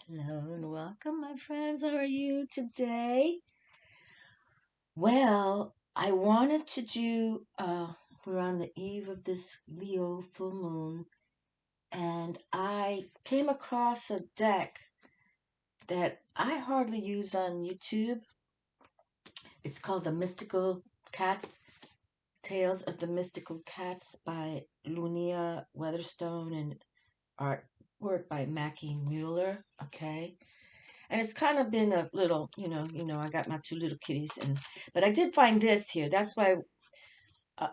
Hello and welcome, my friends. How are you today? Well, I wanted to do, we're on the eve of this Leo full moon, and I came across a deck that I hardly use on YouTube. It's called The Mystical Cats, Tales of the Mystical Cats by Lunia Weatherstone and artwork by Mackie Mueller. Okay. And it's kind of been a little, I got my two little kitties, but I did find this here. That's why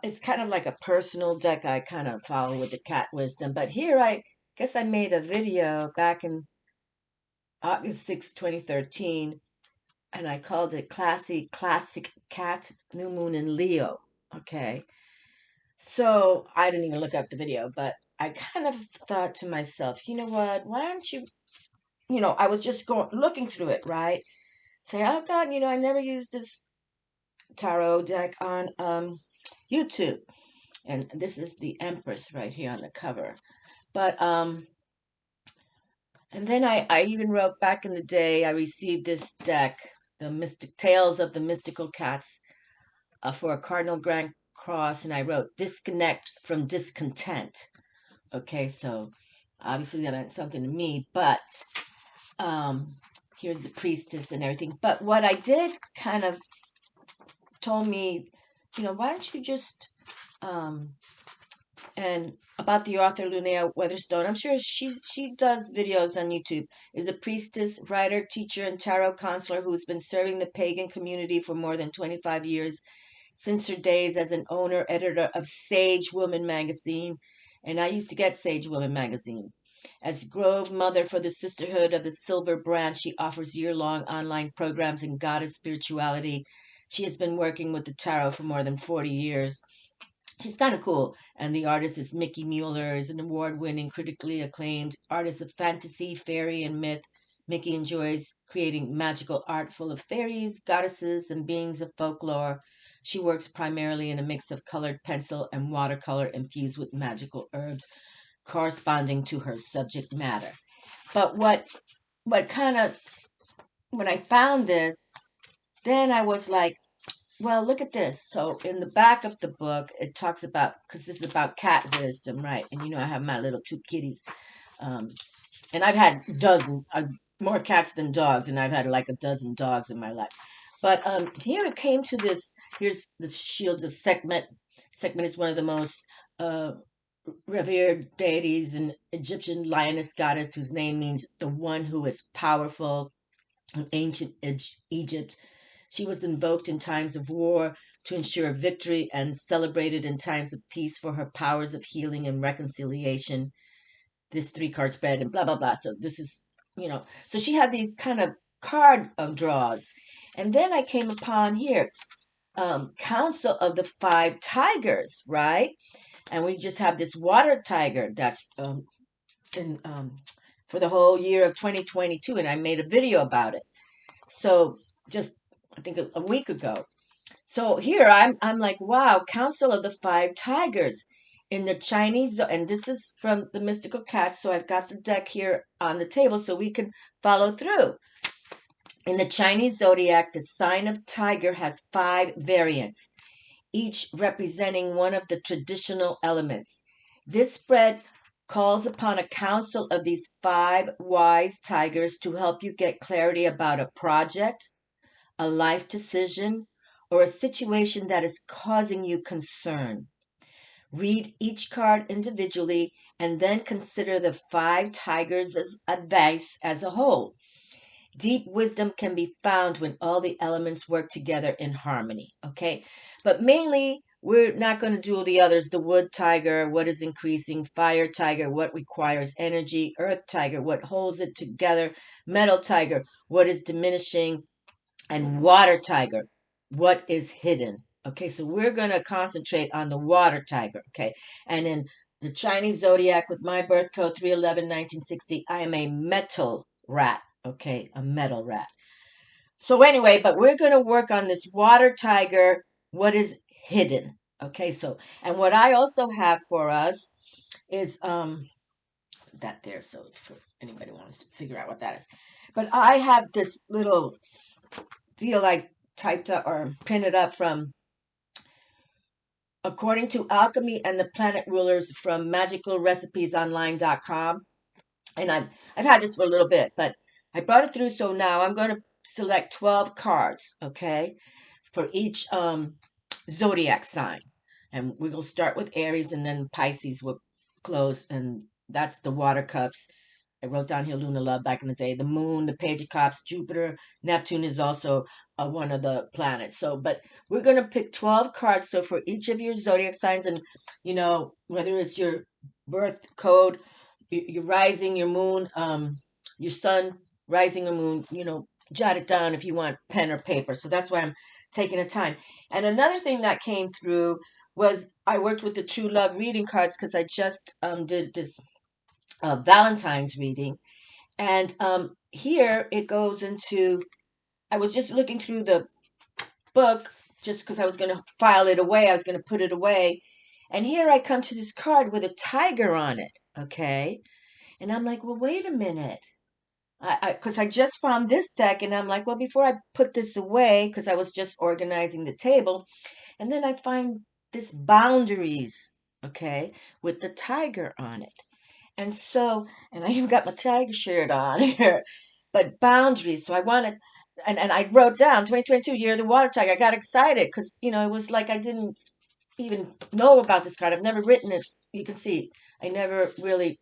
it's kind of like a personal deck I kind of follow with the cat wisdom. But here, I guess I made a video back in August 2013, and I called it Classic Cat New Moon in Leo. Okay, so I didn't even look up the video, but I kind of thought to myself, you know what? Why don't you? I was just going looking through it, right? Say, oh God, I never used this tarot deck on YouTube. And this is the Empress right here on the cover. But and then I even wrote back in the day, I received this deck, the Mystic Tales of the Mystical Cats, for a Cardinal Grand Cross, and I wrote disconnect from discontent. Okay, so obviously that meant something to me, but um here's the priestess and everything. But what I did kind of told me, why don't you just um and about the author Lunea Weatherstone. I'm sure she does videos on YouTube. Is a priestess, writer, teacher, and tarot counselor who's been serving the pagan community for more than 25 years, since her days as an owner editor of Sage Woman magazine. And I used to get Sage Woman magazine. As Grove Mother for the Sisterhood of the Silver Branch, she offers year-long online programs in goddess spirituality. She has been working with the tarot for more than 40 years. She's kind of cool. And the artist is Mickey Mueller, is an award-winning, critically acclaimed artist of fantasy, fairy, and myth. Mickey enjoys creating magical art full of fairies, goddesses, and beings of folklore. She works primarily in a mix of colored pencil and watercolor infused with magical herbs corresponding to her subject matter. But what kind of when I found this, then I was like, well, look at this. So in the back of the book, it talks about, because this is about cat wisdom, right? And I have my little two kitties, um, and I've had more cats than dogs, and I've had like a dozen dogs in my life. But here it came to this. Here's the shields of Sekhmet. Sekhmet is one of the most revered deities, an Egyptian lioness goddess whose name means the one who is powerful in ancient Egypt. She was invoked in times of war to ensure victory and celebrated in times of peace for her powers of healing and reconciliation. This three card spread and blah, blah, blah. So this is, so she had these kind of card of draws. And then I came upon here, Council of the Five Tigers, right? And we just have this water tiger that's in, for the whole year of 2022. And I made a video about it. So just I think a week ago. So here I'm like, wow, Council of the Five Tigers in the Chinese, and this is from the Mystical Cats. So I've got the deck here on the table so we can follow through. In the Chinese zodiac, the sign of tiger has 5 variants, each representing one of the traditional elements. This spread calls upon a council of these 5 wise tigers to help you get clarity about a project, a life decision, or a situation that is causing you concern. Read each card individually and then consider the 5 tigers' advice as a whole. Deep wisdom can be found when all the elements work together in harmony, okay? But mainly, we're not going to do all the others. The wood tiger, what is increasing? Fire tiger, what requires energy? Earth tiger, what holds it together? Metal tiger, what is diminishing? And water tiger, what is hidden? Okay, so we're going to concentrate on the water tiger, okay? And in the Chinese zodiac with my birth code 311-1960, I am a metal rat, okay? A metal rat. So anyway, but we're going to work on this water tiger, what is hidden, okay? So, and what I also have for us is that there. So if anybody wants to figure out what that is. But I have this little deal I typed up or printed up from According to Alchemy and the Planet Rulers from magicalrecipesonline.com. And I've had this for a little bit, but I brought it through, so now I'm going to select 12 cards, okay, for each zodiac sign. And we will start with Aries, and then Pisces will close, and that's the water cups. I wrote down here Luna Love back in the day. The moon, the page of cups, Jupiter, Neptune is also one of the planets. So, but we're going to pick 12 cards. So for each of your zodiac signs, and, you know, whether it's your birth code, your rising, your moon, your sun, rising or moon, you know, jot it down if you want pen or paper. So that's why I'm taking the time. And another thing that came through was I worked with the True Love reading cards because I just did this Valentine's reading. And here it goes into, I was just looking through the book just because I was going to file it away. I was going to put it away. And here I come to this card with a tiger on it. Okay. And I'm like, well, wait a minute. Because I just found this deck, and I'm like, well, before I put this away, because I was just organizing the table, and then I find this boundaries, okay, with the tiger on it. And so, and I even got my tiger shirt on here, but boundaries. So I wanted, and I wrote down 2022 year of the water tiger. I got excited because, you know, it was like I didn't even know about this card. I've never written it. You can see I never really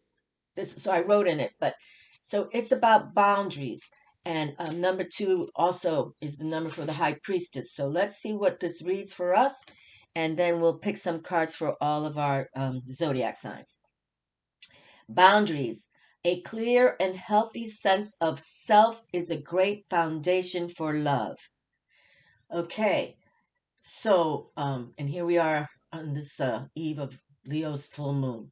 this, so I wrote in it. But so it's about boundaries. And number 2 also is the number for the high priestess. So let's see what this reads for us, and then we'll pick some cards for all of our zodiac signs. Boundaries. A clear and healthy sense of self is a great foundation for love. Okay, so and here we are on this eve of Leo's full moon.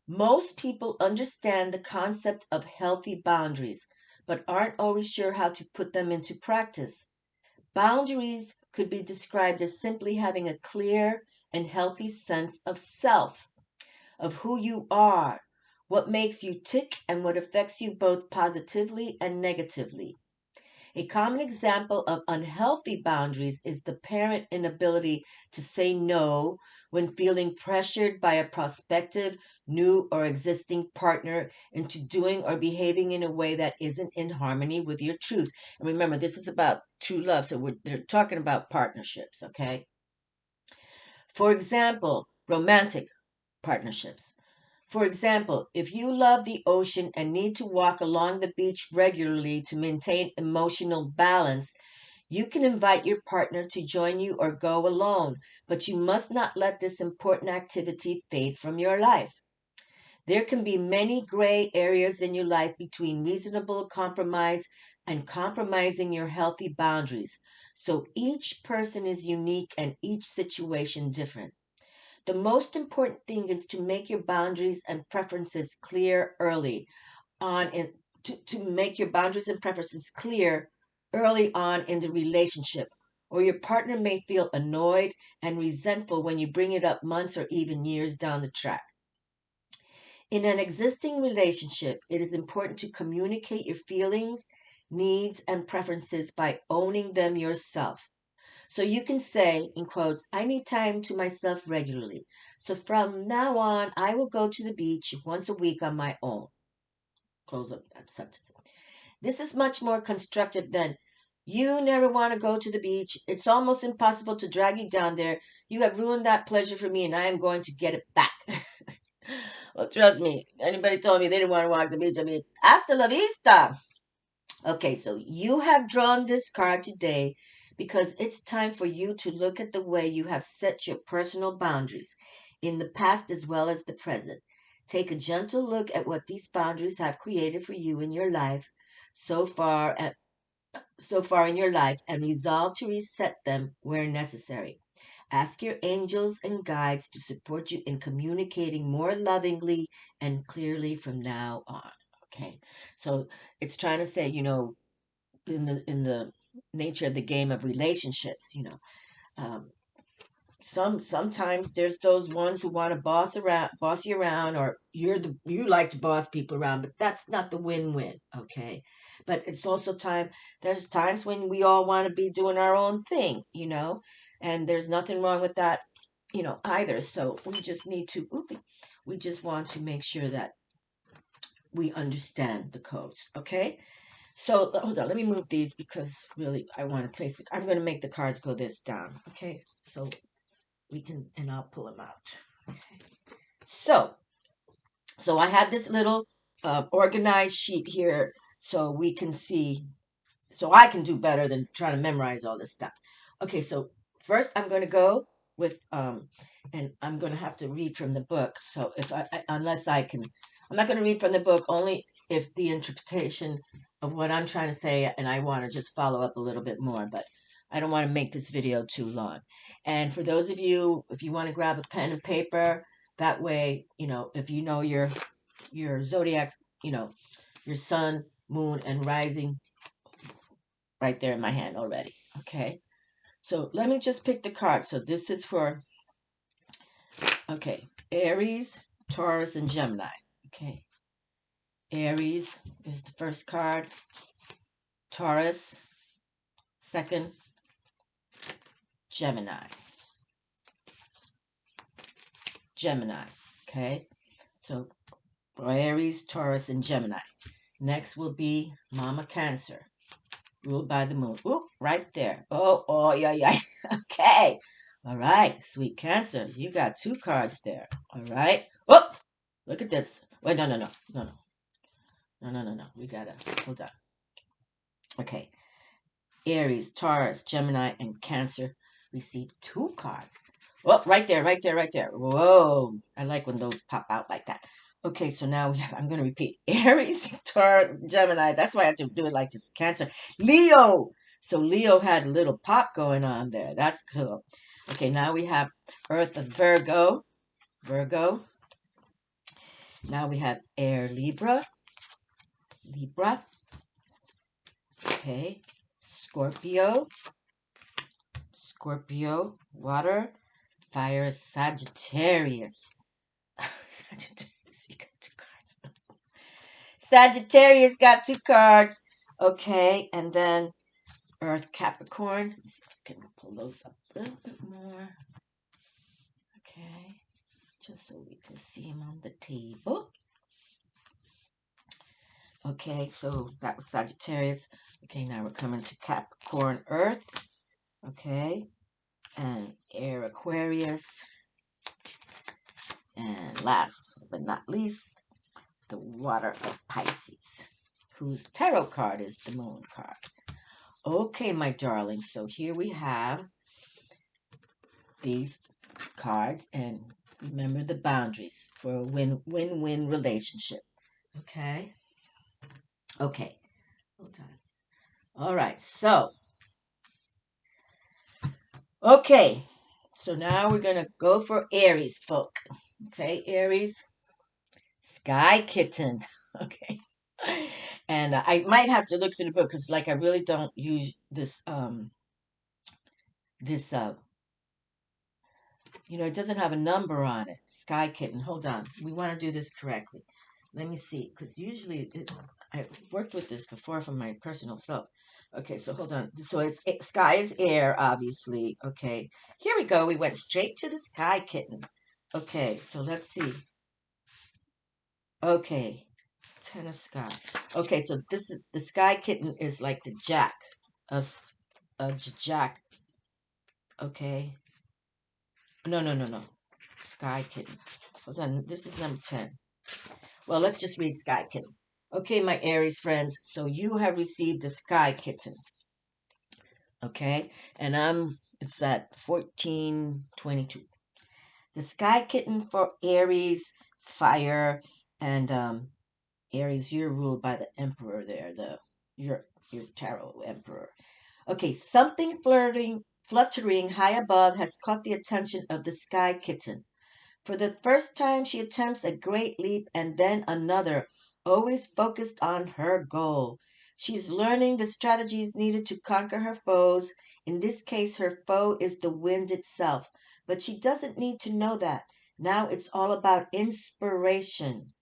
Most people understand the concept of healthy boundaries, but aren't always sure how to put them into practice. Boundaries could be described as simply having a clear and healthy sense of self, of who you are, what makes you tick, and what affects you both positively and negatively. A common example of unhealthy boundaries is the parent inability to say no when feeling pressured by a prospective, new, or existing partner into doing or behaving in a way that isn't in harmony with your truth. And remember, this is about true love, so they're talking about partnerships, okay? For example, romantic partnerships. For example, if you love the ocean and need to walk along the beach regularly to maintain emotional balance, you can invite your partner to join you or go alone, but you must not let this important activity fade from your life. There can be many gray areas in your life between reasonable compromise and compromising your healthy boundaries. So each person is unique and each situation different. The most important thing is to make your boundaries and preferences clear early on in to make your boundaries and preferences clear early on in the relationship, or your partner may feel annoyed and resentful when you bring it up months or even years down the track. In an existing relationship, it is important to communicate your feelings, needs, and preferences by owning them yourself. So you can say, in quotes, I need time to myself regularly. So from now on, I will go to the beach once a week on my own. Close up that sentence. This is much more constructive than, you never want to go to the beach. It's almost impossible to drag you down there. You have ruined that pleasure for me, and I am going to get it back. Well, trust me, anybody told me they didn't want to walk the beach, I mean, hasta la vista. Okay, so you have drawn this card today because it's time for you to look at the way you have set your personal boundaries in the past as well as the present. Take a gentle look at what these boundaries have created for you in your life so far in your life, and resolve to reset them where necessary. Ask your angels and guides to support you in communicating more lovingly and clearly from now on. Okay, so it's trying to say, you know, in the nature of the game of relationships, you know, um, Sometimes there's those ones who want to boss you around, or you like to boss people around, but that's not the win-win, okay? But it's also there's times when we all want to be doing our own thing, and there's nothing wrong with that, either. So we just want to make sure that we understand the codes, okay? So hold on, let me move these because really I want to place it. I'm going to make the cards go this down, okay? So we can, and I'll pull them out. Okay. So I have this little organized sheet here so we can see, so I can do better than trying to memorize all this stuff. Okay, so first I'm going to go with, and I'm going to have to read from the book. So unless I'm not going to read from the book, only if the interpretation of what I'm trying to say, and I want to just follow up a little bit more, but I don't want to make this video too long. And for those of you, if you want to grab a pen and paper, that way, if you know your zodiac, your sun, moon, and rising right there in my hand already. Okay. So let me just pick the card. So this is for, okay, Aries, Taurus, and Gemini. Okay. Aries is the first card. Taurus, second. Gemini. Okay. So Aries, Taurus, and Gemini. Next will be Mama Cancer, ruled by the moon. Oop, right there. Oh, yeah. Okay. All right, sweet Cancer. You got two cards there. All right. Oh, look at this. Wait, no. We gotta, hold on. Okay. Aries, Taurus, Gemini, and Cancer receive two cards. Oh, right there. Whoa. I like when those pop out like that. Okay, so now I'm going to repeat. Aries, Taurus, Gemini. That's why I have to do it like this. Cancer. Leo. So Leo had a little pop going on there. That's cool. Okay, now we have Earth of Virgo. Now we have Air, Libra. Okay. Scorpio, water. Fire, Sagittarius. Sagittarius, you got two cards. Sagittarius got two cards. Okay, and then Earth, Capricorn. Can we pull those up a little bit more? Okay, just so we can see them on the table. Okay, so that was Sagittarius. Okay, now we're coming to Capricorn, Earth. Okay, and Air, Aquarius. And last but not least, the water of Pisces, whose tarot card is the moon card. Okay, my darling, so here we have these cards, and remember the boundaries for a win-win relationship. Okay, hold on. All right, so now we're gonna go for Aries, folk. Okay, Aries, Sky Kitten. Okay. And I might have to look through the book because, like, I really don't use this, it doesn't have a number on it. Sky Kitten. Hold on. We want to do this correctly. Let me see, because usually I've worked with this before from my personal self. Okay, so hold on. So Sky is air, obviously. Okay, here we go. We went straight to the Sky Kitten. Okay, so let's see. Okay, Ten of Sky. Okay, so this is the Sky Kitten is like the Jack of Jack. Okay. No. Sky Kitten. Hold on. This is number 10. Well, let's just read Sky Kitten. Okay, my Aries friends. So you have received the Sky Kitten. Okay, and it's at 1422. The Sky Kitten for Aries, fire, and Aries, you're ruled by the Emperor there, your tarot Emperor. Okay, something fluttering high above has caught the attention of the Sky Kitten. For the first time, she attempts a great leap and then another, always focused on her goal. She's learning the strategies needed to conquer her foes. In this case, her foe is the wind itself. But she doesn't need to know that. Now it's all about inspiration.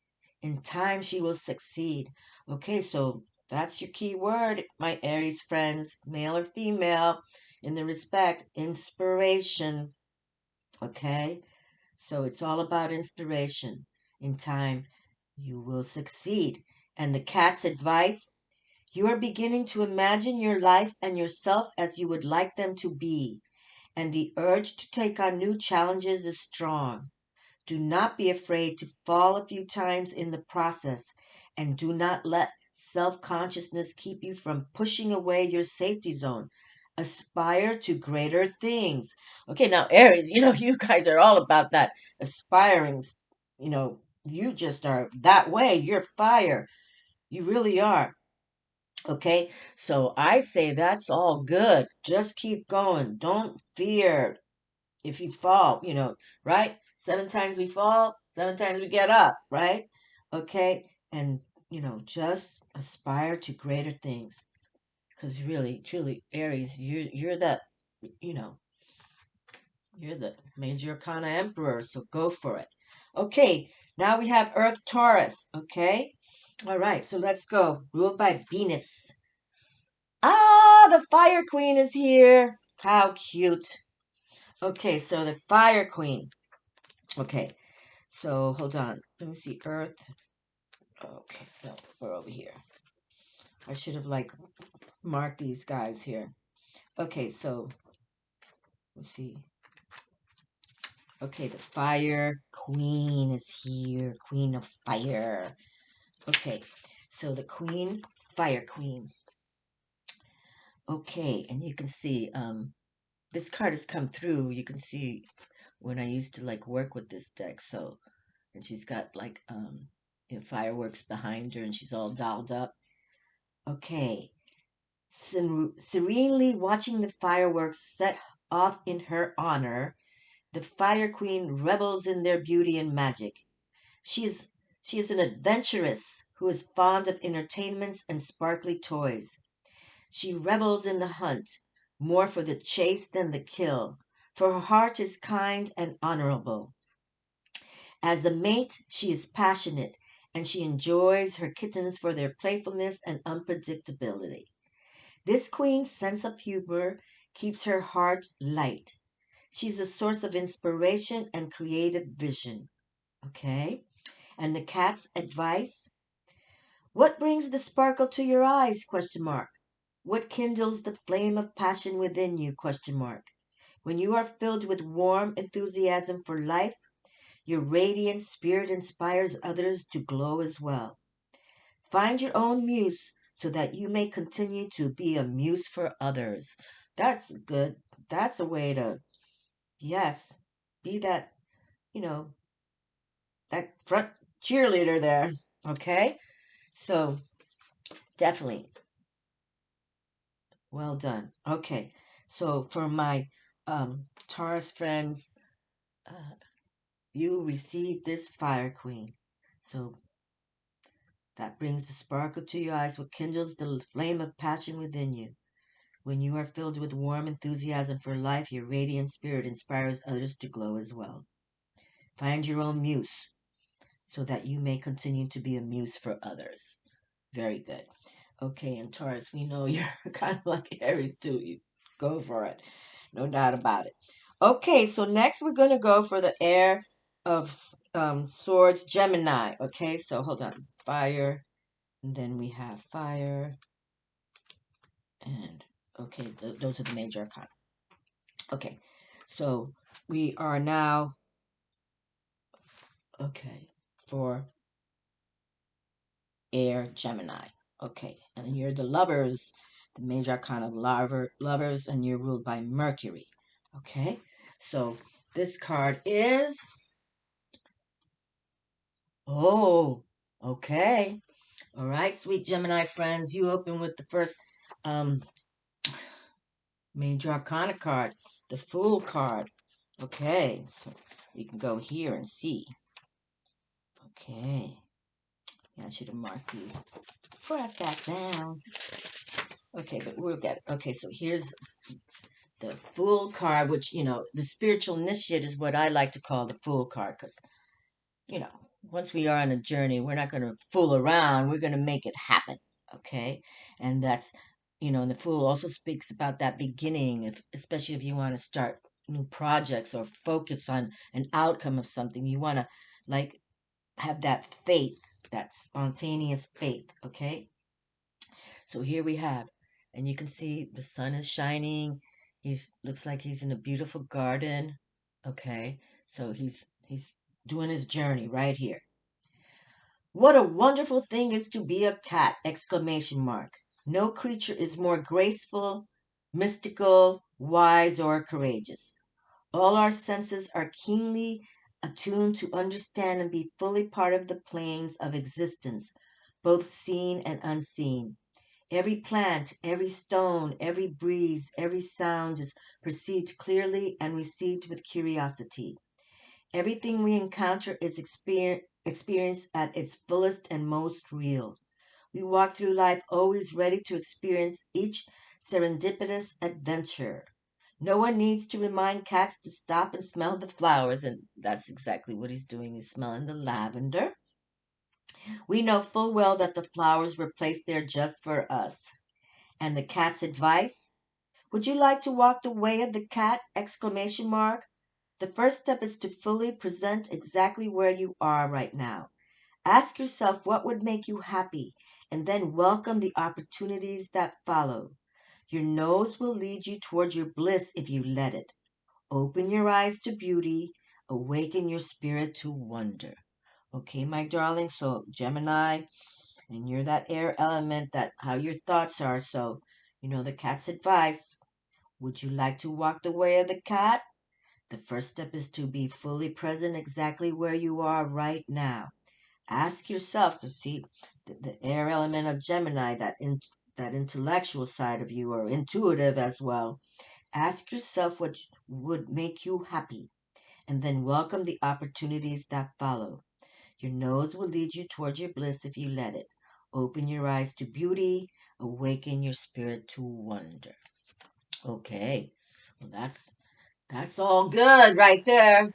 In time, she will succeed. Okay, so that's your key word, my Aries friends, male or female, in the respect, inspiration. Okay, so it's all about inspiration. In time, you will succeed. And the cat's advice, you are beginning to imagine your life and yourself as you would like them to be. And the urge to take on new challenges is strong. Do not be afraid to fall a few times in the process, and do not let self-consciousness keep you from pushing away your safety zone. Aspire to greater things. Okay, now Aries, you guys are all about that aspiring. You just are that way. You're fire. You really are. Okay, so I say that's all good. Just keep going. Don't fear if you fall, right? 7 times we fall, 7 times we get up, right? Okay, and just aspire to greater things, because really, truly, Aries, you're that, you know, you're the major arcana emperor, so go for it. Okay, now we have Earth Taurus. Okay, all right, so let's go. Ruled by Venus. Ah, the Fire Queen is here. How cute. Okay, so the Fire Queen. Okay, so hold on. Let me see. Earth. Okay, no, we're over here. I should have marked these guys here. Okay, so let's see. Okay, the Fire Queen is here. Queen of Fire. Okay, so the Queen, Fire Queen. Okay, and you can see this card has come through. You can see when I used to work with this deck. So, and she's got fireworks behind her, and she's all dolled up. Okay, serenely watching the fireworks set off in her honor, the Fire Queen revels in their beauty and magic. She is an adventuress who is fond of entertainments and sparkly toys. She revels in the hunt, more for the chase than the kill, for her heart is kind and honorable. As a mate, she is passionate, and she enjoys her kittens for their playfulness and unpredictability. This queen's sense of humor keeps her heart light. She's a source of inspiration and creative vision. Okay? And the cat's advice? What brings the sparkle to your eyes? Question mark. What kindles the flame of passion within you? Question mark. When you are filled with warm enthusiasm for life, your radiant spirit inspires others to glow as well. Find your own muse so that you may continue to be a muse for others. That's good. That's a way to, yes, be that, you know, that front cheerleader there. Okay? So, definitely. Well done. Okay. So, for my Taurus friends, uh, you received this Fire Queen. So, that brings the sparkle to your eyes, what kindles the flame of passion within you. When you are filled with warm enthusiasm for life, your radiant spirit inspires others to glow as well. Find your own muse so that you may continue to be a muse for others. Very good. Okay, and Taurus, we know you're kind of like Aries too. You go for it. No doubt about it. Okay, so next we're going to go for the air of swords, Gemini. Okay, so hold on. Fire, and then we have fire, and okay, those are the major arcana. Okay, so we are now, okay, for air Gemini. Okay, and you're the lovers, the major arcana of lovers, and you're ruled by Mercury. Okay, so this card is, oh, okay. All right, sweet Gemini friends, you open with the first um major arcana card, the Fool card. Okay, so we can go here and see. Okay. Yeah, I should have marked these before I sat down. Okay, but we'll get it. Okay, so here's the Fool card, which, the spiritual initiate is what I like to call the Fool card, because, you know, once we are on a journey, we're not going to fool around. We're going to make it happen. Okay. And that's, and the Fool also speaks about that beginning, especially if you want to start new projects or focus on an outcome of something. You want to, like, have that faith, that spontaneous faith. Okay. So here we have, and you can see the sun is shining. He's looks like he's in a beautiful garden. Okay, so he's doing his journey right here. What a wonderful thing is to be a cat! Exclamation mark. No creature is more graceful, mystical, wise, or courageous. All our senses are keenly attuned to understand and be fully part of the planes of existence, both seen and unseen. Every plant, every stone, every breeze, every sound is perceived clearly and received with curiosity. Everything we encounter is experienced at its fullest and most real. We walk through life always ready to experience each serendipitous adventure. No one needs to remind cats to stop and smell the flowers, and that's exactly what he's doing. He's smelling the lavender. We know full well that the flowers were placed there just for us. And the cat's advice? Would you like to walk the way of the cat? Exclamation mark. The first step is to fully present exactly where you are right now. Ask yourself what would make you happy, and then welcome the opportunities that follow. Your nose will lead you toward your bliss if you let it. Open your eyes to beauty, awaken your spirit to wonder. Okay, my darling, so Gemini, and you're that air element, that how your thoughts are. So, the cat's advice. Would you like to walk the way of the cat? The first step is to be fully present exactly where you are right now. Ask yourself to see the air element of Gemini, that intellectual side of you, or intuitive as well. Ask yourself what would make you happy, and then welcome the opportunities that follow. Your nose will lead you toward your bliss if you let it. Open your eyes to beauty, awaken your spirit to wonder. Okay, well that's all good right there.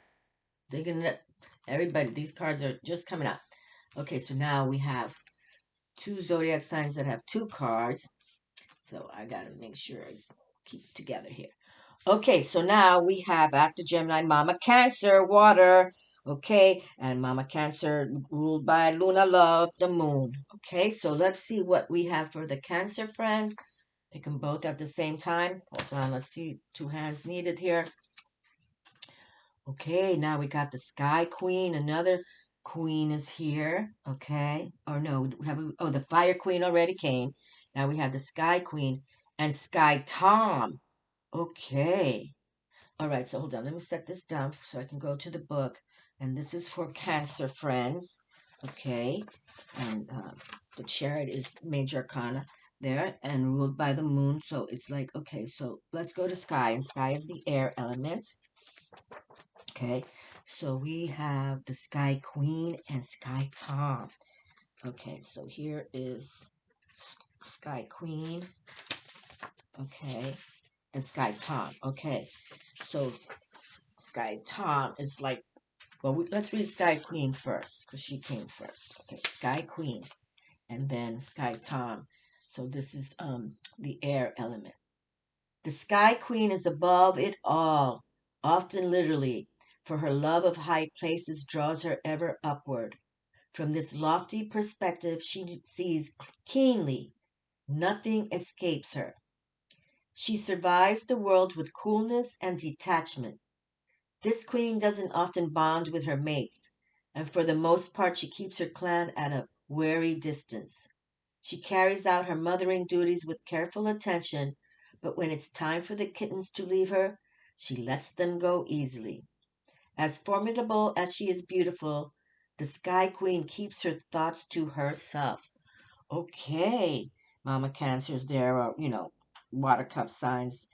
Digging it, everybody. These cards are just coming out. Okay, so now we have two zodiac signs that have two cards. So I gotta make sure I keep it together here. Okay, so now we have, after Gemini, Mama Cancer, water. Okay, and Mama Cancer ruled by Luna Love, the moon. Okay, so let's see what we have for the Cancer friends. Pick them both at the same time. Hold on, let's see. Two hands needed here. Okay, now we got the Sky Queen. Another queen is here. Okay, or no, the Fire Queen already came. Now we have the Sky Queen and Sky Tom. Okay. All right, so hold on. Let me set this down so I can go to the book. And this is for Cancer friends. Okay. And the chariot is Major Arcana there and ruled by the moon. So it's like, okay, so let's go to Sky. And Sky is the air element. Okay. So we have the Sky Queen and Sky Tom. Okay, so here is Sky Queen. Okay. And Sky Tom. Okay. So Sky Tom is like, well, let's read Sky Queen first, because she came first. Okay, Sky Queen, and then Sky Tom. So this is the air element. The Sky Queen is above it all, often literally, for her love of high places draws her ever upward. From this lofty perspective, she sees keenly. Nothing escapes her. She survives the world with coolness and detachment. This queen doesn't often bond with her mates, and for the most part she keeps her clan at a wary distance. She carries out her mothering duties with careful attention, but when it's time for the kittens to leave her, she lets them go easily. As formidable as she is beautiful, the Sky Queen keeps her thoughts to herself. Okay, Mama Cancer's there, or, water cup signs.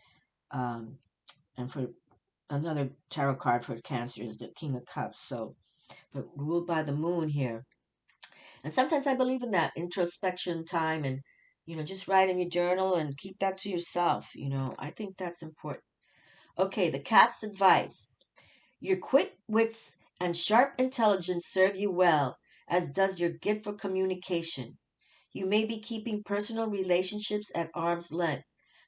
Um, and for another tarot card for Cancer is the King of Cups. So, but ruled by the moon here. And sometimes I believe in that introspection time, and, just write in your journal and keep that to yourself. I think that's important. Okay, the cat's advice. Your quick wits and sharp intelligence serve you well, as does your gift for communication. You may be keeping personal relationships at arm's length,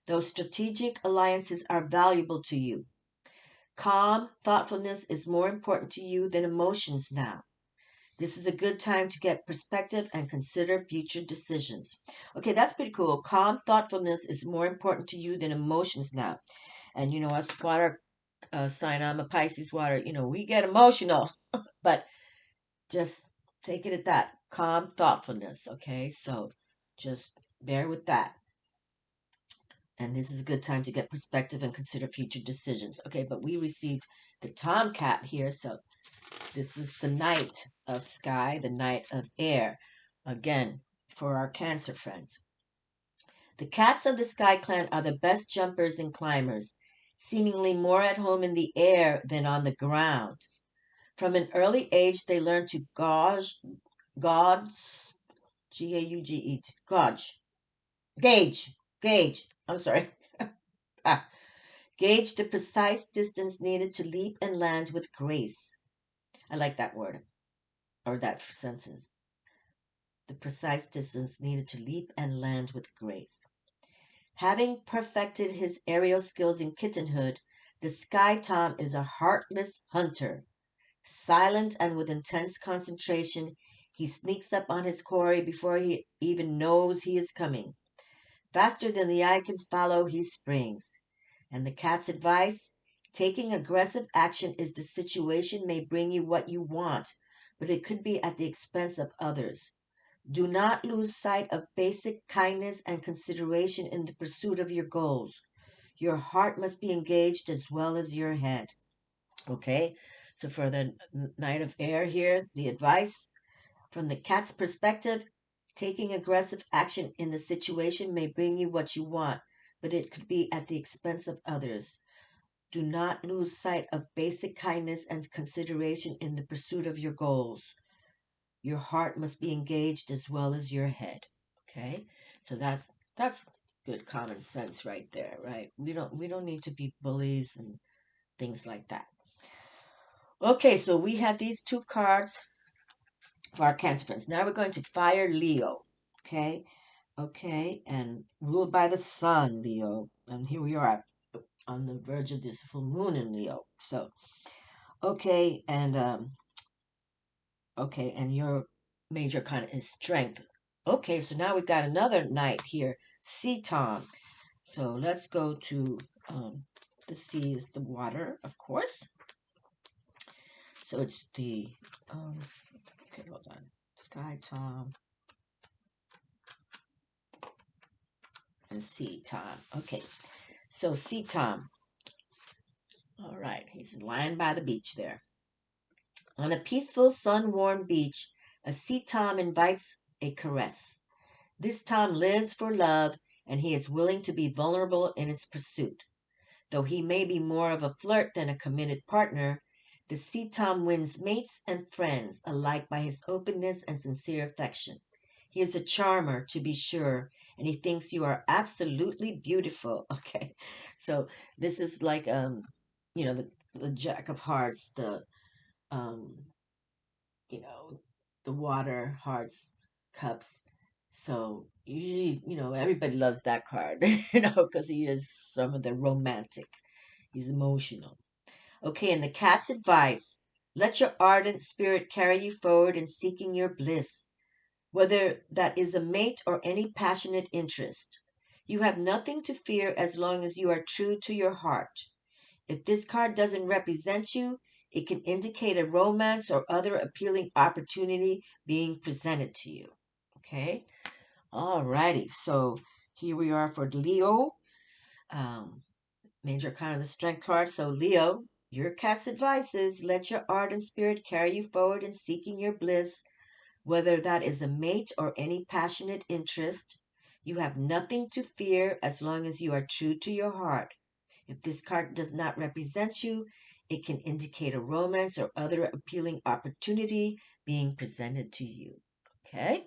though strategic alliances are valuable to you. Calm thoughtfulness is more important to you than emotions now. This is a good time to get perspective and consider future decisions. Okay, that's pretty cool. Calm thoughtfulness is more important to you than emotions now. And us water sign, I'm a Pisces water. We get emotional, but just take it at that. Calm thoughtfulness. Okay, so just bear with that. And this is a good time to get perspective and consider future decisions. Okay, but we received the Tomcat here, so this is the Knight of Sky, the Knight of Air. Again, for our Cancer friends. The cats of the Sky Clan are the best jumpers and climbers, seemingly more at home in the air than on the ground. From an early age, they learn to gauge, G-A-U-G-E, gauge, I'm sorry, ah, gauge the precise distance needed to leap and land with grace. I like that word, or that sentence. The precise distance needed to leap and land with grace. Having perfected his aerial skills in kittenhood, the Sky Tom is a heartless hunter. Silent and with intense concentration, he sneaks up on his quarry before he even knows he is coming. Faster than the eye can follow, he springs. And the cat's advice? Taking aggressive action is the situation may bring you what you want, but it could be at the expense of others. Do not lose sight of basic kindness and consideration in the pursuit of your goals. Your heart must be engaged as well as your head. Okay, so for the Knight of Air here, the advice from the cat's perspective, taking aggressive action in the situation may bring you what you want, but it could be at the expense of others. Do not lose sight of basic kindness and consideration in the pursuit of your goals. Your heart must be engaged as well as your head. Okay, so that's good common sense right there, right? We don't need to be bullies and things like that. Okay, so we have these two cards for our Cancer friends. Now we're going to fire Leo. Okay, and ruled by the sun, Leo. And here we are on the verge of this full moon in Leo. So, okay, and your major kind is strength. Okay, so now we've got another knight here, Sea Tom. So let's go to the sea is the water, of course. So it's the okay, hold on. Sky Tom and Sea Tom. Okay, so Sea Tom. All right, he's lying by the beach there. On a peaceful, sun-warmed beach, a Sea Tom invites a caress. This Tom lives for love, and he is willing to be vulnerable in its pursuit. Though he may be more of a flirt than a committed partner, the Sea Tom wins mates and friends alike by his openness and sincere affection. He is a charmer, to be sure, and he thinks you are absolutely beautiful. Okay, so this is like the Jack of Hearts, the um you know the water, hearts, cups. So usually, everybody loves that card, because he is some of the romantic. He's emotional. Okay, and the cat's advice. Let your ardent spirit carry you forward in seeking your bliss, whether that is a mate or any passionate interest. You have nothing to fear as long as you are true to your heart. If this card doesn't represent you, it can indicate a romance or other appealing opportunity being presented to you. Okay? Alrighty, so here we are for Leo. Major kind of the strength card. So Leo, your cat's advice is let your ardent spirit carry you forward in seeking your bliss, whether that is a mate or any passionate interest. You have nothing to fear as long as you are true to your heart. If this card does not represent you, it can indicate a romance or other appealing opportunity being presented to you. Okay?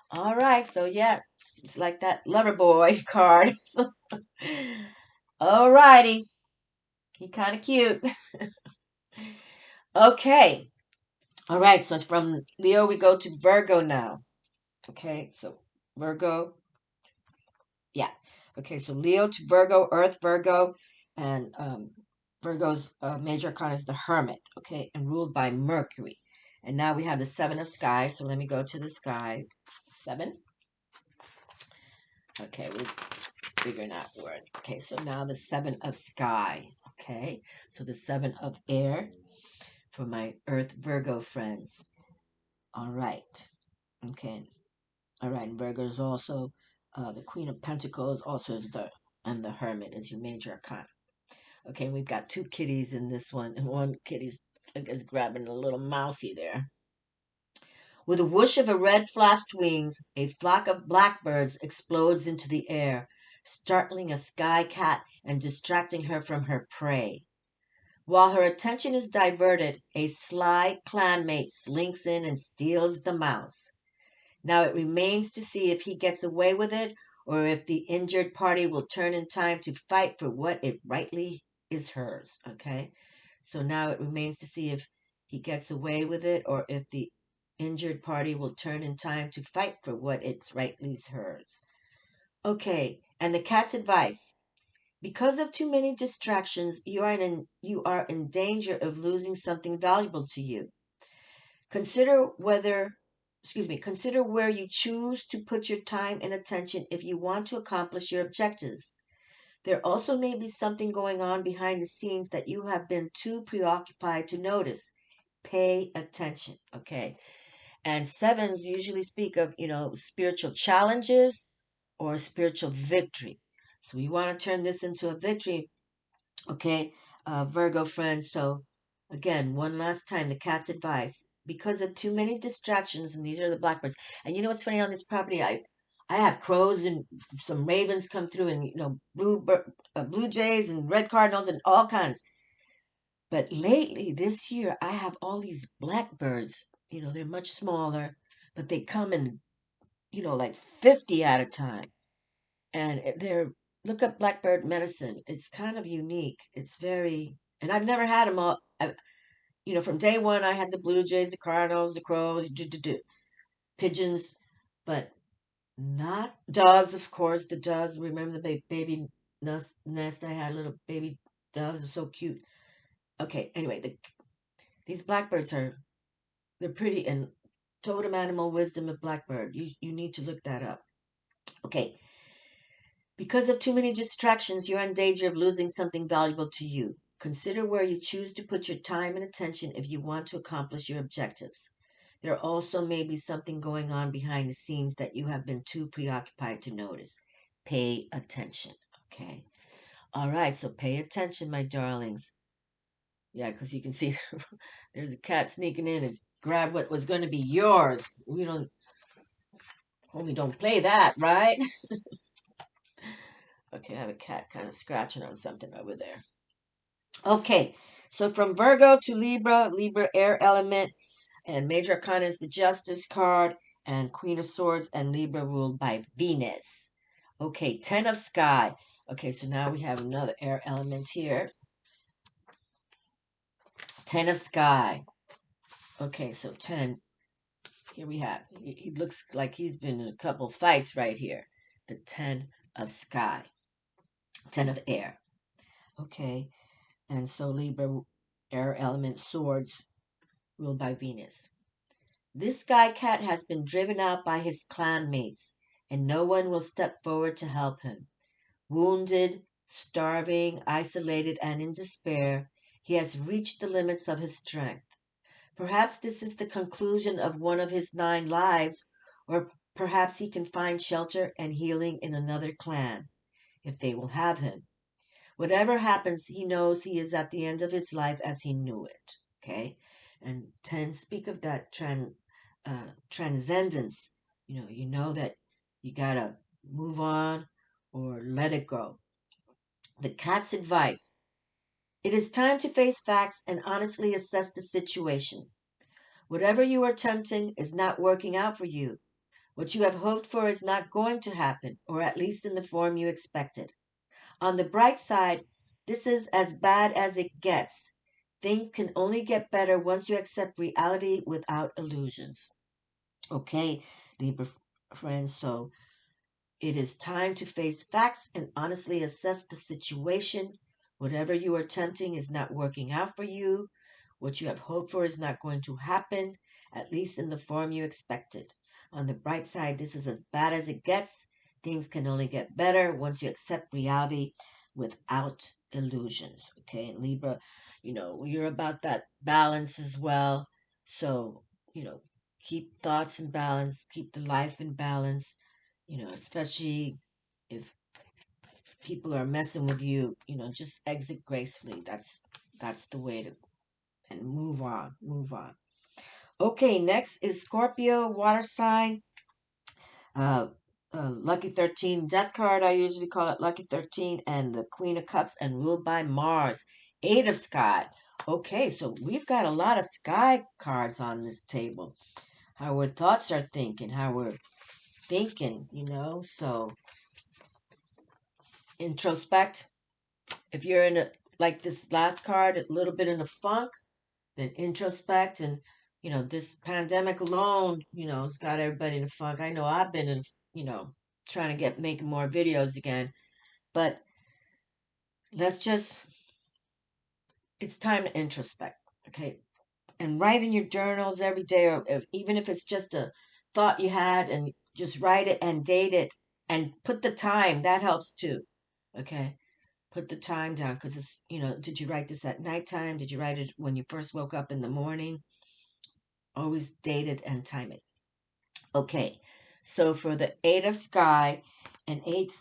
All right, so yeah, it's like that lover boy card. All righty. He kind of cute. Okay. All right. So it's from Leo, we go to Virgo now. Okay. So Virgo. Yeah. Okay. So Leo to Virgo, Earth Virgo, and Virgo's major arcana is the Hermit. Okay. And ruled by Mercury. And now we have the Seven of Sky. So let me go to the sky. Seven. Okay. We're figuring out the word. Okay. So now the Seven of Sky. Okay. So the Seven of Air for my Earth Virgo friends. All right. Okay. All right. And Virgo is also the Queen of Pentacles, also is and the Hermit is your major arcana. Okay. And we've got two kitties in this one, and one kitty's, I guess, grabbing a little mousey there. With a whoosh of her red flashed wings, a flock of blackbirds explodes into the air, startling a sky cat and distracting her from her prey. While her attention is diverted, a sly clanmate slinks in and steals the mouse. Now it remains to see if he gets away with it or if the injured party will turn in time to fight for what it rightly is hers. Okay? So now it remains to see if he gets away with it or if the injured party will turn in time to fight for what it's rightly is hers. Okay, and the cat's advice. Because of too many distractions, you are in danger of losing something valuable to you. Consider consider where you choose to put your time and attention if you want to accomplish your objectives. There also may be something going on behind the scenes that you have been too preoccupied to notice. Pay attention, okay? And sevens usually speak of, spiritual challenges or spiritual victory. So we want to turn this into a victory, okay, Virgo friends. So again, one last time, the cat's advice. Because of too many distractions, and these are the blackbirds. And you know what's funny on this property? I have crows and some ravens come through, and blue jays and red cardinals and all kinds. But lately, this year, I have all these blackbirds. They're much smaller, but they come in, like 50 at a time. And they're, look up blackbird medicine. It's kind of unique. It's very, and I've never had them all. From day one, I had the blue jays, the cardinals, the crows, pigeons, but not doves, of course. The doves, remember the baby nest I had, little baby doves, are so cute. Okay, anyway, these blackbirds they're pretty, and totem animal wisdom of blackbird. You need to look that up. Okay, because of too many distractions, you're in danger of losing something valuable to you. Consider where you choose to put your time and attention if you want to accomplish your objectives. There also may be something going on behind the scenes that you have been too preoccupied to notice. Pay attention, okay? All right, so pay attention, my darlings. Yeah, because you can see there's a cat sneaking in and grab what was going to be yours. Homie, don't play that, right? Okay, I have a cat kind of scratching on something over there. Okay, so from Virgo to Libra, Libra air element, and major arcana is the Justice card, and Queen of Swords, and Libra ruled by Venus. Okay, Ten of Sky. Okay, so now we have another air element here. Ten of Sky. Okay, so 10. Here we have. He looks like he's been in a couple fights right here. The Ten of Sky. Ten of Air. Okay, and so Libra air element swords ruled by Venus. This sky cat has been driven out by his clanmates, and no one will step forward to help him. Wounded, starving, isolated, and in despair, he has reached the limits of his strength. Perhaps this is the conclusion of one of his 9 lives, or perhaps he can find shelter and healing in another clan, if they will have him. Whatever happens, he knows he is at the end of his life as he knew it. Okay? And 10 speak of that transcendence. You know that you gotta move on or let it go. The cat's advice. It is time to face facts and honestly assess the situation. Whatever you are attempting is not working out for you. What you have hoped for is not going to happen, or at least in the form you expected. On the bright side, This is as bad as it gets. Things can only get better once you accept reality without illusions. Okay, Libra friends, so it is time to face facts and honestly assess the situation. Whatever you are attempting is not working out for you. What you have hoped for is not going to happen, at least in the form you expected. On the bright side, this is as bad as it gets. Things can only get better once you accept reality without illusions. Okay, and Libra, you're about that balance as well. So, keep thoughts in balance, keep the life in balance, especially if people are messing with you, just exit gracefully. That's the way to, and move on, move on. Okay, next is Scorpio, water sign. Uh, Lucky 13 death card. I usually call it Lucky 13, and the Queen of Cups, and ruled by Mars. Eight of Sky. Okay, so we've got a lot of sky cards on this table. How our thoughts are thinking, how we're thinking, so introspect. If you're in a, like this last card, a little bit in a funk, then introspect. And this pandemic alone, has got everybody in a funk. I know I've been in, trying to get making more videos again, but let's just, it's time to introspect. Okay, and write in your journals every day, or even if it's just a thought you had, and just write it and date it and put the time. That helps too. Okay, put the time down, because it's, did you write this at nighttime? Did you write it when you first woke up in the morning? Always date it and time it. Okay, so for the Eight of Sky, and eight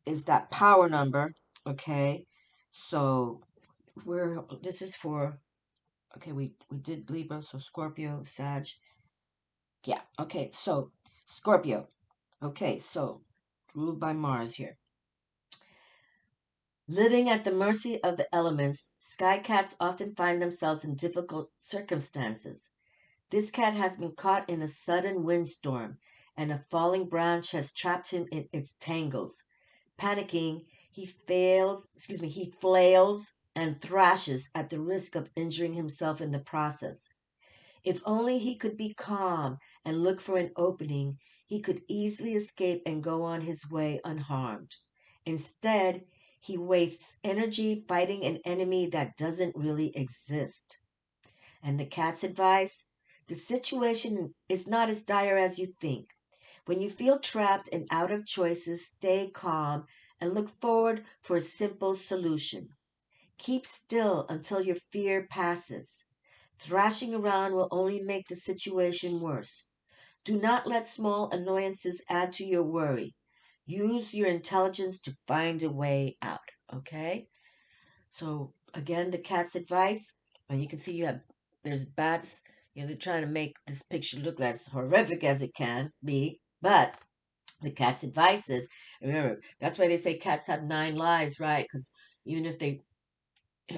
is that power number. Okay, so this is for, okay, we did Libra, so Scorpio, Sag. Yeah, okay, so Scorpio. Okay, so ruled by Mars here. Living at the mercy of the elements, sky cats often find themselves in difficult circumstances. This cat has been caught in a sudden windstorm, and a falling branch has trapped him in its tangles. Panicking, he flails and thrashes at the risk of injuring himself in the process. If only he could be calm and look for an opening, he could easily escape and go on his way unharmed. Instead, he wastes energy fighting an enemy that doesn't really exist. And the cat's advice? The situation is not as dire as you think. When you feel trapped and out of choices, stay calm and look forward for a simple solution. Keep still until your fear passes. Thrashing around will only make the situation worse. Do not let small annoyances add to your worry. Use your intelligence to find a way out. Okay? So, again, the cat's advice. And you can see there's bats. They're trying to make this picture look as horrific as it can be. But the cat's advice is, remember, that's why they say cats have 9 lives, right? Because even if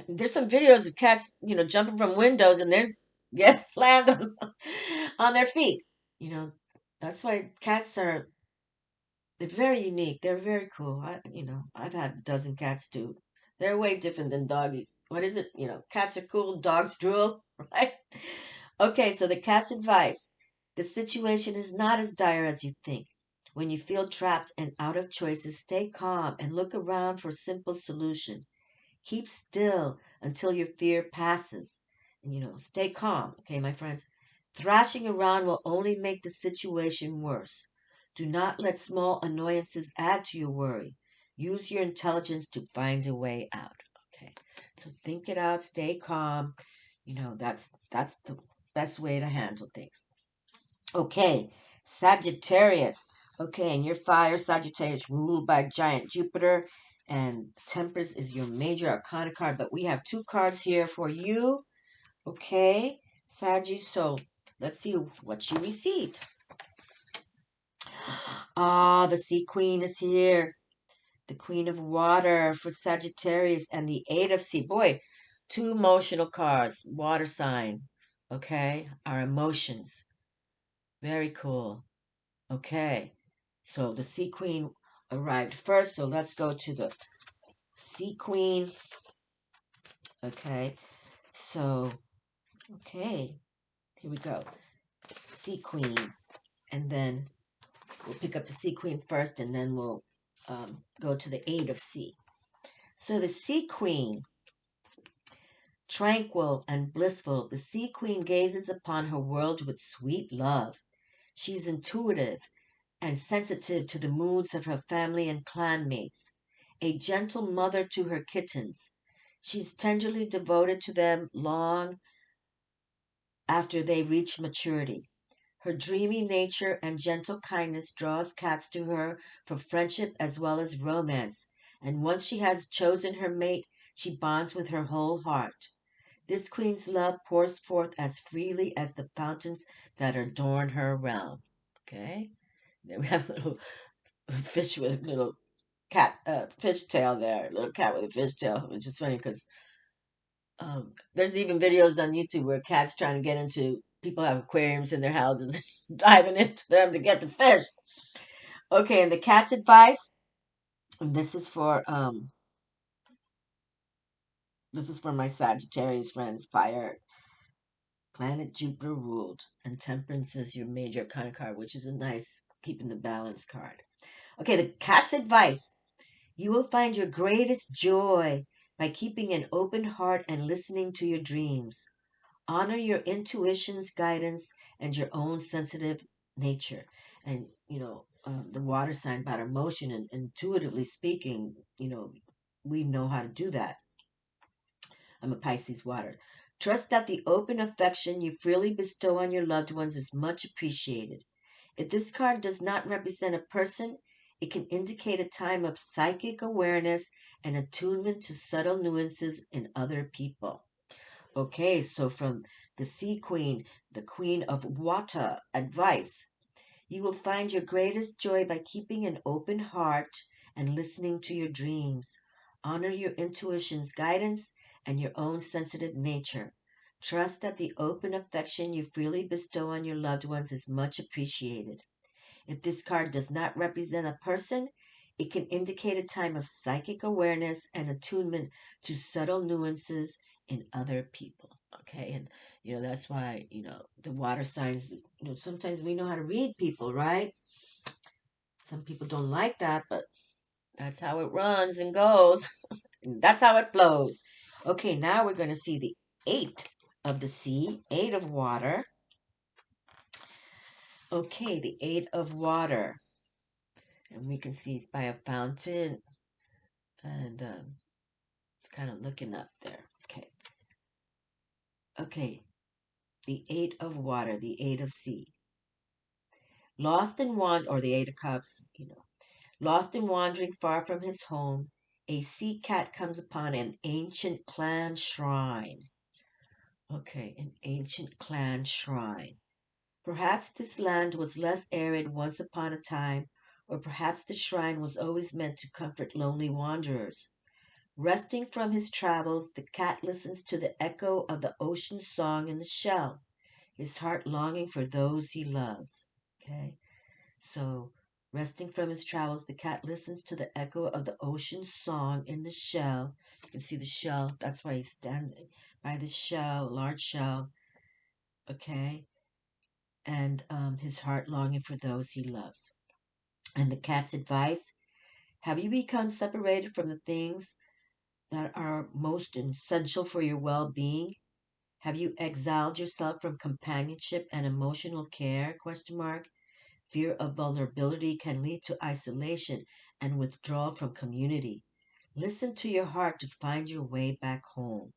there's some videos of cats, jumping from windows, and there's get land on their feet. You know, that's why cats are, they're very unique. They're very cool. I've had a dozen cats too. They're way different than doggies. What is it? Cats are cool, dogs drool, right? Okay, so the cat's advice. The situation is not as dire as you think. When you feel trapped and out of choices, stay calm and look around for a simple solution. Keep still until your fear passes. And, stay calm, okay, my friends? Thrashing around will only make the situation worse. Do not let small annoyances add to your worry. Use your intelligence to find a way out. Okay. So think it out, stay calm. That's the best way to handle things. Okay, Sagittarius. Okay, and your fire, Sagittarius, ruled by giant Jupiter, and Temperance is your major arcana card. But we have 2 cards here for you. Okay, Saggy. So let's see what she received. Ah, the Sea Queen is here. The Queen of Water for Sagittarius, and the Eight of Sea. Boy, 2 emotional cards. Water sign. Okay, our emotions. Very cool. Okay, so the Sea Queen arrived first. So let's go to the Sea Queen. Okay, so, okay, here we go. Sea Queen. And then we'll pick up the Sea Queen first, and then we'll go to the Eight of Sea. So the Sea Queen, tranquil and blissful, the Sea Queen gazes upon her world with sweet love. She's intuitive and sensitive to the moods of her family and clanmates, a gentle mother to her kittens. She's tenderly devoted to them long after they reach maturity. Her dreamy nature and gentle kindness draws cats to her for friendship as well as romance, and once she has chosen her mate, she bonds with her whole heart. This queen's love pours forth as freely as the fountains that adorn her realm. Okay? Then we have a little fish with a little cat, fish tail there, little cat with a fish tail, which is funny because there's even videos on YouTube where cats trying to get into people have aquariums in their houses, diving into them to get the fish. Okay, and the cat's advice. And this is for my Sagittarius friends. Fire planet Jupiter ruled, and Temperance is your major kind of card, which is a nice keeping the balance card. Okay, the cat's advice. You will find your greatest joy by keeping an open heart and listening to your dreams. Honor your intuition's guidance and your own sensitive nature. And, the water sign about emotion and intuitively speaking, we know how to do that. I'm a Pisces water. Trust that the open affection you freely bestow on your loved ones is much appreciated. If this card does not represent a person, it can indicate a time of psychic awareness and attunement to subtle nuances in other people. Okay, so from the Sea Queen, the Queen of Water, advice. You will find your greatest joy by keeping an open heart and listening to your dreams. Honor your intuition's guidance and your own sensitive nature. Trust that the open affection you freely bestow on your loved ones is much appreciated. If this card does not represent a person, it can indicate a time of psychic awareness and attunement to subtle nuances in other people. Okay, and that's why the water signs. Sometimes we know how to read people, right? Some people don't like that, but that's how it runs and goes. That's how it flows. Okay, now we're going to see the Eight of the Sea, Eight of Water. Okay, the Eight of Water. And we can see it's by a fountain. And it's kind of looking up there. Okay. Okay, the Eight of Water, the Eight of Sea. Lost and wand, or the Eight of Cups, lost and wandering far from his home, a sea cat comes upon an ancient clan shrine. Okay, an ancient clan shrine. Perhaps this land was less arid once upon a time, or perhaps the shrine was always meant to comfort lonely wanderers. Resting from his travels, the cat listens to the echo of the ocean's song in the shell, his heart longing for those he loves. Okay, so resting from his travels, the cat listens to the echo of the ocean's song in the shell. You can see the shell, that's why he's standing by the shell, large shell. Okay, and his heart longing for those he loves. And the cat's advice. Have you become separated from the things that are most essential for your well-being? Have you exiled yourself from companionship and emotional care? Question mark. Fear of vulnerability can lead to isolation and withdrawal from community. Listen to your heart to find your way back home.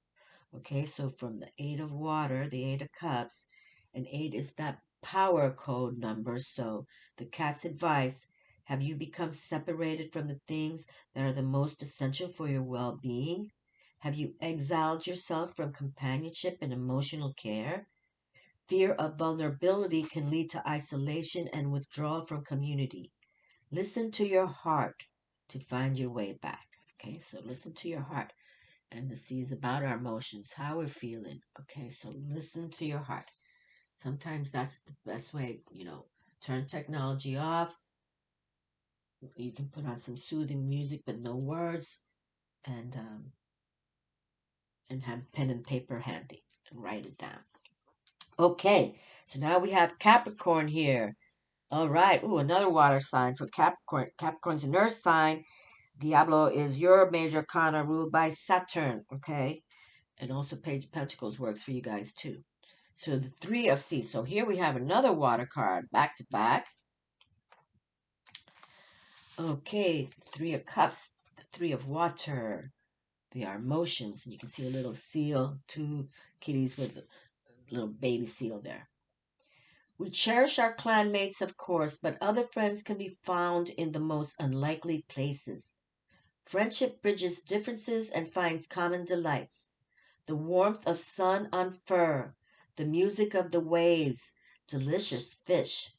Okay, so from the Eight of Water, the Eight of Cups, and eight is that power code number. So the cat's advice. Have you become separated from the things that are the most essential for your well-being? Have you exiled yourself from companionship and emotional care? Fear of vulnerability can lead to isolation and withdrawal from community. Listen to your heart to find your way back. Okay, so listen to your heart. And the sea is about our emotions, how we're feeling. Okay, so listen to your heart. Sometimes that's the best way, turn technology off. You can put on some soothing music, but no words. and have pen and paper handy and write it down. Okay, so now we have Capricorn here. All right. Ooh, another water sign for Capricorn. Capricorn's an earth sign. Diablo is your major arcana ruled by Saturn. Okay. And also Page of Pentacles works for you guys too. So the Three of Seas. So here we have another water card back to back. Okay. Three of Cups. The Three of Water. They are emotions. And you can see a little seal. Two kitties with a little baby seal there. We cherish our clanmates, of course, but other friends can be found in the most unlikely places. Friendship bridges differences and finds common delights. The warmth of sun on fur, the music of the waves, delicious fish.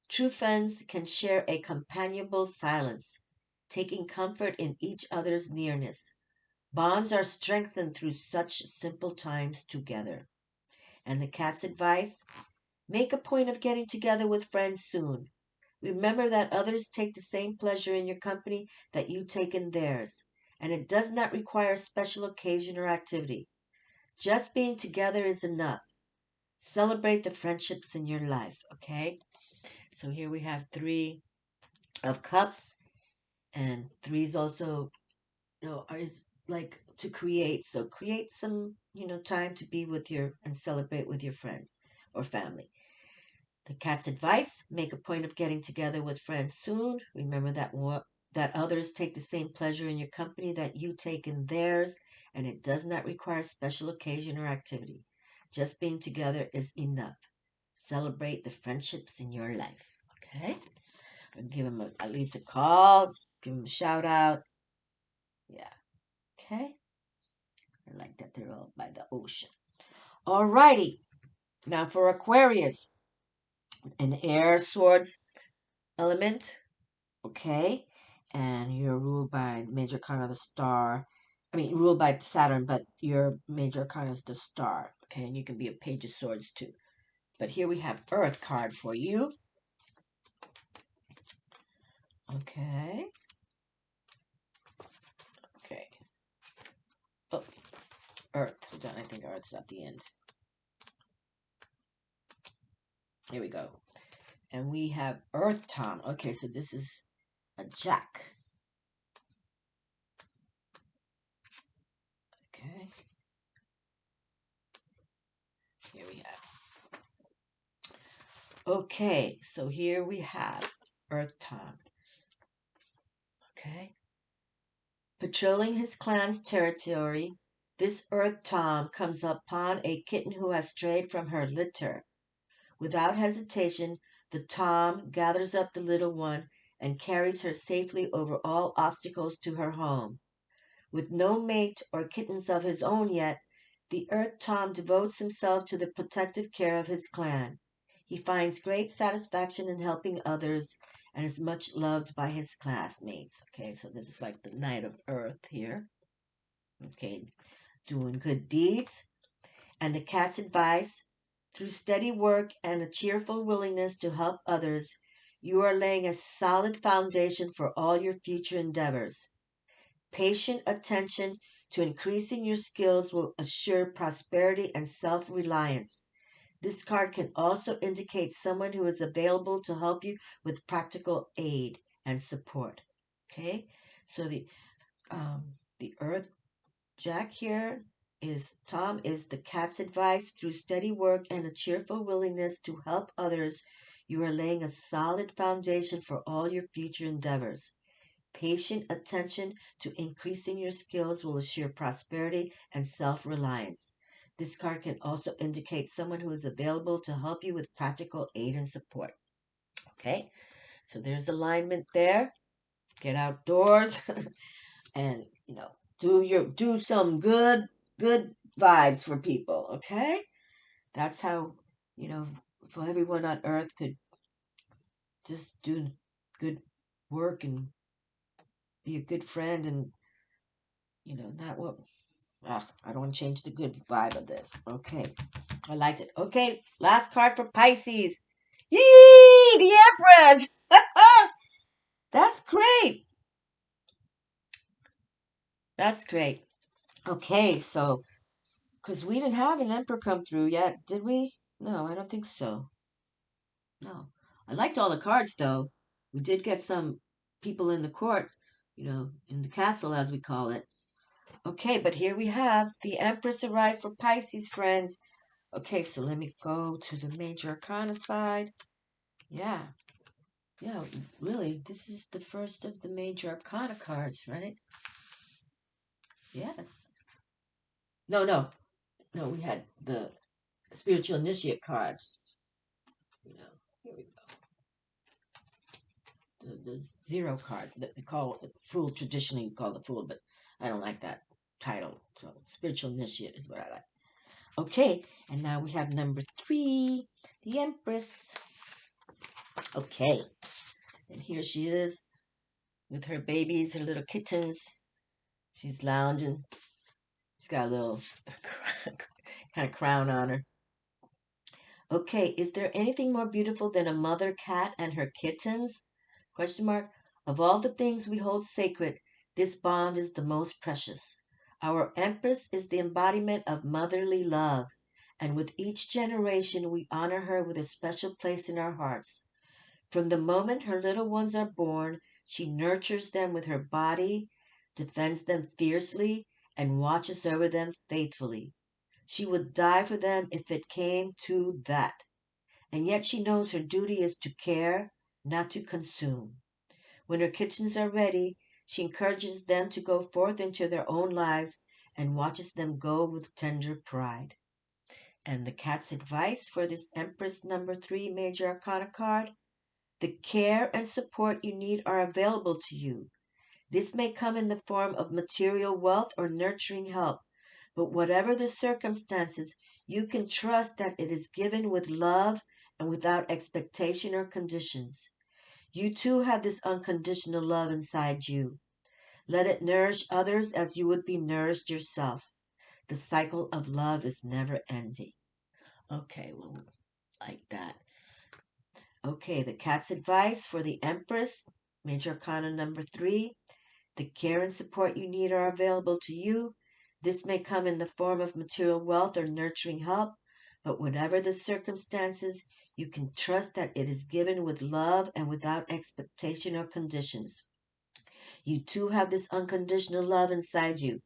True friends can share a companionable silence, taking comfort in each other's nearness. Bonds are strengthened through such simple times together. And the cat's advice? Make a point of getting together with friends soon. Remember that others take the same pleasure in your company that you take in theirs, and it does not require a special occasion or activity. Just being together is enough. Celebrate the friendships in your life, okay? So here we have Three of Cups, and threes also, is like to create. So create some, time to be with and celebrate with your friends or family. The cat's advice: make a point of getting together with friends soon. Remember that others take the same pleasure in your company that you take in theirs, and it does not require special occasion or activity. Just being together is enough. Celebrate the friendships in your life. Okay? Or give them at least a call, give them a shout out. Yeah. Okay? I like that they're all by the ocean. Alrighty. Now for Aquarius, an air swords element. Okay, and you're ruled by major arcana of the star. I mean, ruled by Saturn, but your major arcana is the star. Okay, and you can be a Page of Swords too. But here we have Earth card for you. Okay. Okay. Oh, Earth. Hold on, I think Earth's at the end. Here we go. And we have Earth Tom. Okay, so this is a Jack. Okay. Here we have. Okay, so here we have Earth Tom. Okay. Patrolling his clan's territory, this Earth Tom comes upon a kitten who has strayed from her litter. Without hesitation, the Tom gathers up the little one and carries her safely over all obstacles to her home. With no mate or kittens of his own yet, the Earth Tom devotes himself to the protective care of his clan. He finds great satisfaction in helping others and is much loved by his classmates. Okay, so this is like the Knight of Earth here. Okay, doing good deeds. And the cat's advice: through steady work and a cheerful willingness to help others, you are laying a solid foundation for all your future endeavors. Patient attention to increasing your skills will assure prosperity and self-reliance. This card can also indicate someone who is available to help you with practical aid and support. Okay, so the Earth Jack here is Tom is the cat's advice. Through steady work and a cheerful willingness to help others, you are laying a solid foundation for all your future endeavors. Patient attention to increasing your skills will assure prosperity and self-reliance. This card can also indicate someone who is available to help you with practical aid and support. Okay, so there's alignment there. Get outdoors and do some good vibes for people. Okay, that's how for everyone on Earth could just do good work and be a good friend and not what. I don't want to change the good vibe of this. Okay. I liked it. Okay. Last card for Pisces. Yee! The Empress! That's great. That's great. Okay, so because we didn't have an emperor come through yet, did we? No, I don't think so. No. I liked all the cards though. We did get some people in the court, in the castle as we call it. Okay, but here we have the Empress arrived for Pisces, friends. Okay, so let me go to the major arcana side. Yeah, yeah, really, this is the first of the major arcana cards, right? Yes. No, no, no, we had the spiritual initiate cards. Here we go. The zero card that they call it fool. Traditionally, you call the fool, but I don't like that title. So spiritual initiate is what I like. Okay, and now we have number 3, the Empress. Okay, and here she is with her babies, her little kittens. She's lounging. She's got a little kind of crown on her. Okay, is there anything more beautiful than a mother cat and her kittens? Question mark. Of all the things we hold sacred, this bond is the most precious. Our Empress is the embodiment of motherly love, and with each generation we honor her with a special place in our hearts. From the moment her little ones are born, she nurtures them with her body, defends them fiercely, and watches over them faithfully. She would die for them if it came to that. And yet she knows her duty is to care, not to consume. When her kittens are ready, she encourages them to go forth into their own lives and watches them go with tender pride. And the cat's advice for this Empress number 3 major arcana card: the care and support you need are available to you. This may come in the form of material wealth or nurturing help, but whatever the circumstances, you can trust that it is given with love and without expectation or conditions. You too have this unconditional love inside you. Let it nourish others as you would be nourished yourself. The cycle of love is never ending. Okay, well, like that. Okay, the cat's advice for the Empress, Major Arcana number 3. The care and support you need are available to you. This may come in the form of material wealth or nurturing help, but whatever the circumstances, you can trust that it is given with love and without expectation or conditions. You too have this unconditional love inside you.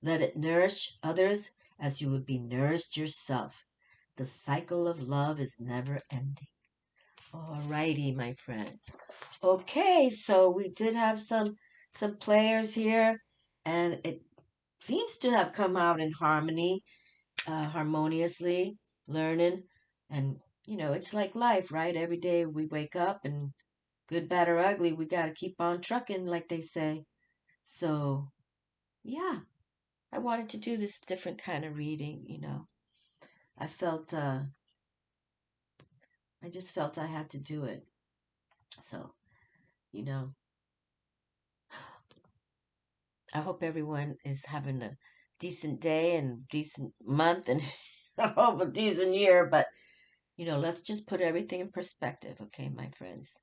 Let it nourish others as you would be nourished yourself. The cycle of love is never ending. Alrighty, my friends. Okay, so we did have some players here, and it seems to have come out in harmony, harmoniously, learning, and it's like life, right? Every day we wake up, and good, bad, or ugly, we got to keep on trucking, like they say. So, yeah, I wanted to do this different kind of reading. I felt, I just felt I had to do it. So, you know, I hope everyone is having a decent day and decent month and I hope a decent year. But, let's just put everything in perspective, okay, my friends?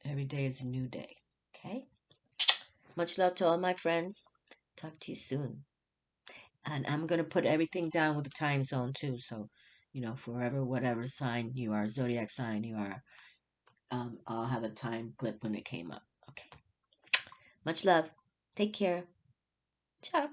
Every day is a new day, okay? Much love to all my friends. Talk to you soon. And I'm going to put everything down with the time zone too. So, forever, whatever sign you are, zodiac sign you are, I'll have a time clip when it came up. Okay. Much love. Take care. Ciao.